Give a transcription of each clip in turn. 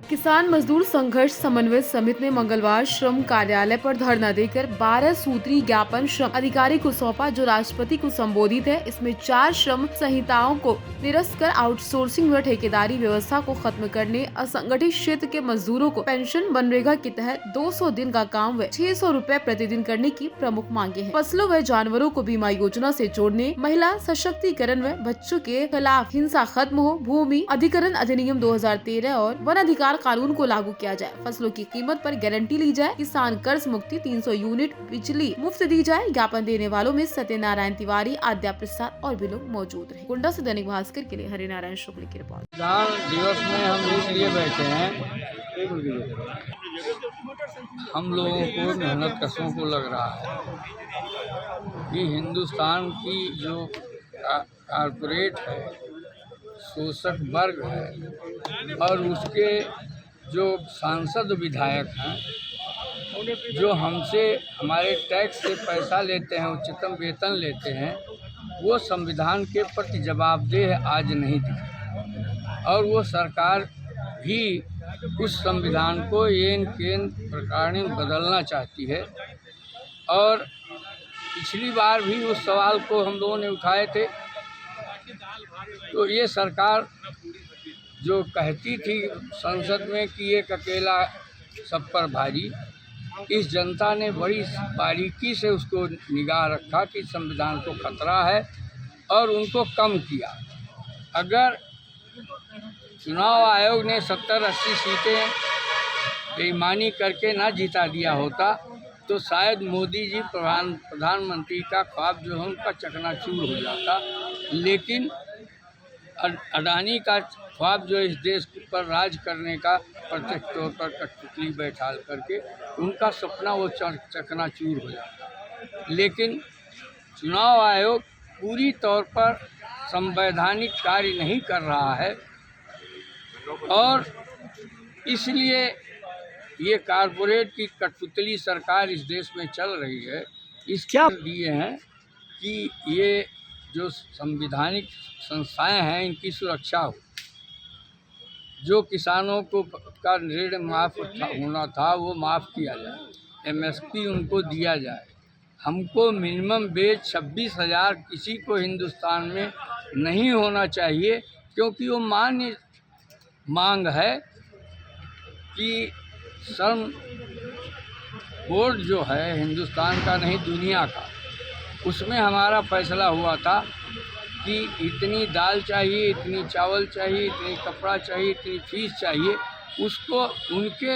किसान मजदूर संघर्ष समन्वय समिति ने मंगलवार श्रम कार्यालय पर धरना देकर 12 सूत्री ज्ञापन श्रम अधिकारी को सौंपा, जो राष्ट्रपति को संबोधित है। इसमें 4 श्रम संहिताओं को निरस्त कर आउटसोर्सिंग व ठेकेदारी व्यवस्था को खत्म करने, असंगठित क्षेत्र के मजदूरों को पेंशन मनरेगा के तहत 200 दिन का काम व 600 रुपए प्रतिदिन करने की प्रमुख मांगे हैं। फसलों व जानवरों को बीमा योजना से जोड़ने, महिला सशक्तिकरण व बच्चों के खिलाफ हिंसा खत्म हो, भूमि अधिकरण अधिनियम 2013 और वन अधिकार कानून को लागू किया जाए, फसलों की कीमत पर गारंटी ली जाए, किसान कर्ज मुक्ति, 300 यूनिट बिजली मुफ्त दी जाए। ज्ञापन देने वालों में सत्यनारायण तिवारी, आद्या प्रसाद और भी लोग मौजूद रहे। गोंडा से दैनिक भास्कर के लिए हरिनारायण शुक्ल की रिपोर्ट। संविधान दिवस में हम इसलिए बैठे हैं, हम लोगों को मेहनत कशों को लग रहा है कि हिंदुस्तान की जो कारपोरेट है, शोषक वर्ग है और उसके जो सांसद विधायक हैं, जो हमसे हमारे टैक्स से पैसा लेते हैं, उच्चतम वेतन लेते हैं, वो संविधान के प्रति जवाबदेह आज नहीं दिखे और वो सरकार भी उस संविधान को येन केन प्रकार में बदलना चाहती है। और पिछली बार भी उस सवाल को हम लोगों ने उठाए थे, तो ये सरकार जो कहती थी संसद में कि एक अकेला सब पर भारी, इस जनता ने बड़ी बारीकी से उसको निगाह रखा कि संविधान को खतरा है और उनको कम किया। अगर चुनाव आयोग ने 70-80 सीटें बेईमानी करके ना जिता दिया होता तो शायद मोदी जी प्रधानमंत्री का ख्वाब जो है उनका चकनाचूर हो जाता। लेकिन अडानी का ख्वाब जो इस देश पर राज करने का प्रत्यक्ष तौर पर कठपुतली बैठा करके उनका सपना वो चकनाचूर हो जाता। लेकिन चुनाव आयोग पूरी तौर पर संवैधानिक कार्य नहीं कर रहा है और इसलिए ये कारपोरेट की कठपुतली सरकार इस देश में चल रही है। इसके लिए हैं कि ये जो संवैधानिक संस्थाएं हैं इनकी सुरक्षा हो, जो किसानों को का ऋण माफ़ होना था वो माफ़ किया जाए, MSP उनको दिया जाए। हमको मिनिमम वेज 26,000 किसी को हिंदुस्तान में नहीं होना चाहिए, क्योंकि वो मान्य मांग है कि श्रम बोर्ड जो है हिंदुस्तान का नहीं दुनिया का, उसमें हमारा फैसला हुआ था कि इतनी दाल चाहिए, इतनी चावल चाहिए, इतनी कपड़ा चाहिए, इतनी फीस चाहिए, उसको उनके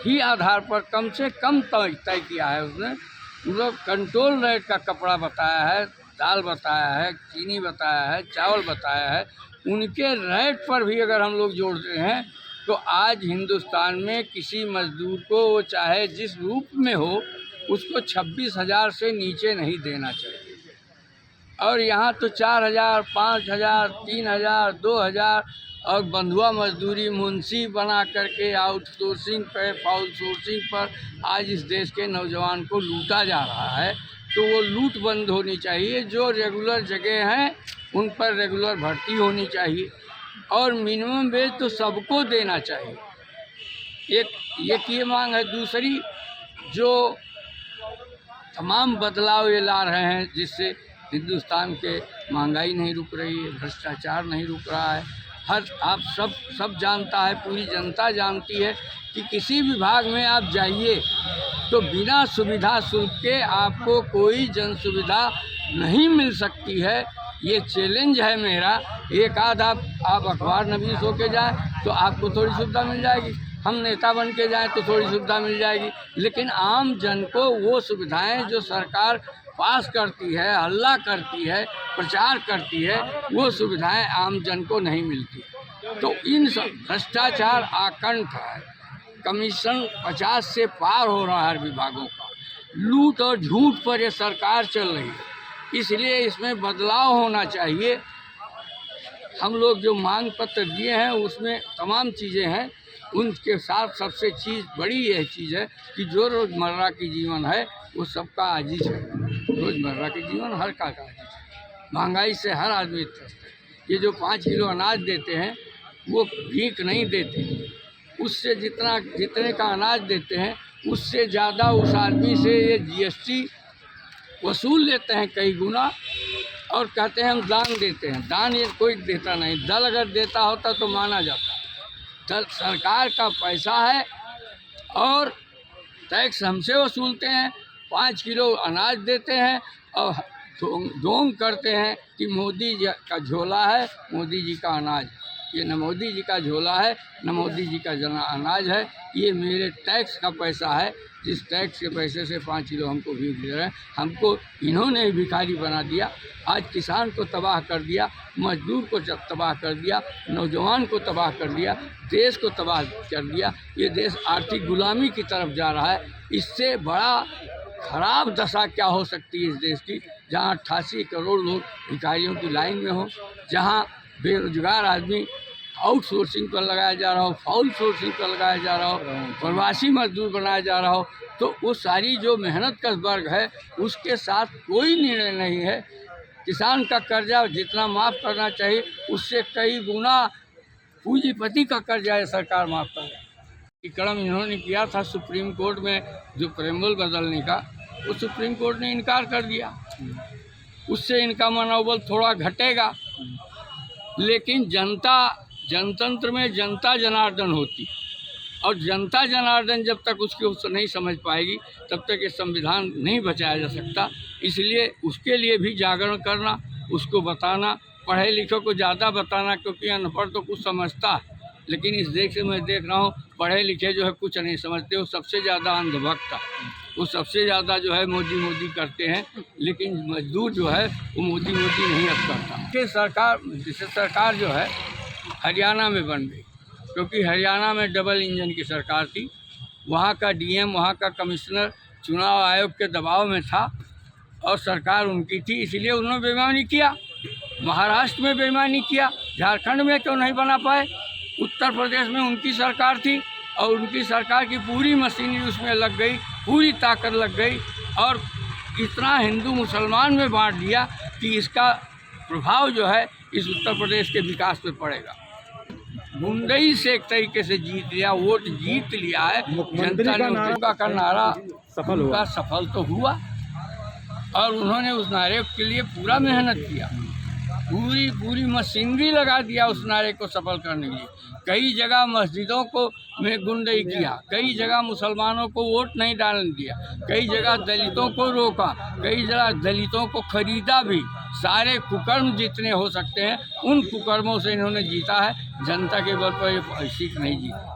ही आधार पर कम से कम तय किया है। उसने मतलब कंट्रोल रेट का कपड़ा बताया है, दाल बताया है, चीनी बताया है, चावल बताया है। उनके रेट पर भी अगर हम लोग जोड़ते हैं तो आज हिंदुस्तान में किसी मजदूर को वो चाहे जिस रूप में हो उसको 26,000 से नीचे नहीं देना चाहिए। और यहाँ तो 4,000, 5,000, 3,000, 2,000 और बंधुआ मजदूरी मुंशी बना करके आउटसोर्सिंग पे फाउल सोर्सिंग पर आज इस देश के नौजवान को लूटा जा रहा है। तो वो लूट बंद होनी चाहिए। जो रेगुलर जगह हैं उन पर रेगुलर भर्ती होनी चाहिए और मिनिमम वेज तो सबको देना चाहिए। एक ये मांग है। दूसरी, जो तमाम बदलाव ये ला रहे हैं जिससे हिंदुस्तान के महंगाई नहीं रुक रही है, भ्रष्टाचार नहीं रुक रहा है। आप सब जानता है, पूरी जनता जानती है कि किसी विभाग में आप जाइए तो बिना सुविधा शुल्क के आपको कोई जन सुविधा नहीं मिल सकती है। ये चैलेंज है मेरा। एक आध आप अखबार नवीस होके जाए तो आपको थोड़ी सुविधा मिल जाएगी, हम नेता बन के जाएँ तो थोड़ी सुविधा मिल जाएगी, लेकिन आम जन को वो सुविधाएं जो सरकार पास करती है, हल्ला करती है, प्रचार करती है, वो सुविधाएं आम जन को नहीं मिलती। तो इन सब भ्रष्टाचार आकंठ है, कमीशन 50 से पार हो रहा है हर विभागों का, लूट और झूठ पर ये सरकार चल रही है। इसलिए इसमें बदलाव होना चाहिए। हम लोग जो मांग पत्र दिए हैं उसमें तमाम चीज़ें हैं, उनके साथ सबसे बड़ी यह चीज़ है कि जो रोज़मर्रा की जीवन है वो सबका आजीज है। रोज़मर्रा के जीवन हर का आजीज है। महंगाई से हर आदमी त्रस्त है। ये जो 5 किलो अनाज देते हैं वो भीख नहीं देते, उससे जितने का अनाज देते हैं उससे ज़्यादा उस आदमी से ये जीएसटी वसूल लेते हैं कई गुना, और कहते हैं हम दान देते हैं। दान ये कोई देता नहीं, दल अगर देता होता तो माना जाता। दल सरकार का पैसा है और टैक्स हमसे वसूलते हैं, 5 किलो अनाज देते हैं और ढोंग करते हैं कि मोदी जी का झोला है, मोदी जी का अनाज। ये न मोदी जी का झोला है न मोदी जी का अनाज है, ये मेरे टैक्स का पैसा है, जिस टैक्स के पैसे से 5 किलो हमको भी दे रहे हैं। हमको इन्होंने भिखारी बना दिया। आज किसान को तबाह कर दिया, मजदूर को तबाह कर दिया, नौजवान को तबाह कर दिया, देश को तबाह कर दिया। ये देश आर्थिक गुलामी की तरफ जा रहा है। इससे बड़ा खराब दशा क्या हो सकती है इस देश की, जहाँ 88 करोड़ लोग भिखारियों की लाइन में हो, जहाँ बेरोजगार आदमी आउटसोर्सिंग पर लगाया जा रहा हो, फाउल सोर्सिंग पर लगाया जा रहा हो, प्रवासी मजदूर बनाया जा रहा हो, तो वो सारी जो मेहनत का वर्ग है उसके साथ कोई निर्णय नहीं है। किसान का कर्जा जितना माफ़ करना चाहिए उससे कई गुना पूंजीपति का कर्जा है सरकार माफ़ कर रही। कदम इन्होंने किया था सुप्रीम कोर्ट में जो प्रेम्बल बदलने का, वो सुप्रीम कोर्ट ने इनकार कर दिया। उससे इनका मनोबल थोड़ा घटेगा, लेकिन जनतंत्र में जनता जनार्दन होती, और जनता जनार्दन जब तक उसको नहीं समझ पाएगी तब तक ये संविधान नहीं बचाया जा सकता। इसलिए उसके लिए भी जागरण करना, उसको बताना, पढ़े लिखे को ज़्यादा बताना, क्योंकि अनपढ़ तो कुछ समझता है, लेकिन इस देश में मैं देख रहा हूँ पढ़े लिखे जो है कुछ नहीं समझते। वो सबसे ज़्यादा अंधभक्त है, वो सबसे ज़्यादा जो है मोदी मोदी करते हैं, लेकिन मजदूर जो है वो मोदी नहीं अब करता। जैसे सरकार जो है हरियाणा में बन गई, क्योंकि हरियाणा में डबल इंजन की सरकार थी। वहाँ का डीएम, वहाँ का कमिश्नर चुनाव आयोग के दबाव में था और सरकार उनकी थी, इसलिए उन्होंने बेईमानी किया। महाराष्ट्र में बेईमानी किया, झारखंड में क्यों नहीं बना पाए? उत्तर प्रदेश में उनकी सरकार थी और उनकी सरकार की पूरी मशीनरी उसमें लग गई, पूरी ताकत लग गई, और इतना हिंदू मुसलमान में बांट दिया कि इसका प्रभाव जो है इस उत्तर प्रदेश के विकास पे पड़ेगा। गुंडई से एक तरीके से जीत लिया, वोट जीत लिया है जनता ने। उनका का नारा सफल तो हुआ, और उन्होंने उस नारे के लिए पूरा मेहनत किया, पूरी मशीनरी लगा दिया उस नारे को सफल करने के लिए। कई जगह मस्जिदों को में गुंडई किया, कई जगह मुसलमानों को वोट नहीं डालने दिया, कई जगह दलितों को रोका, कई जगह दलितों को खरीदा भी। सारे कुकर्म जितने हो सकते हैं उन कुकर्मों से इन्होंने जीता है, जनता के बल पर ये सीट नहीं जीता।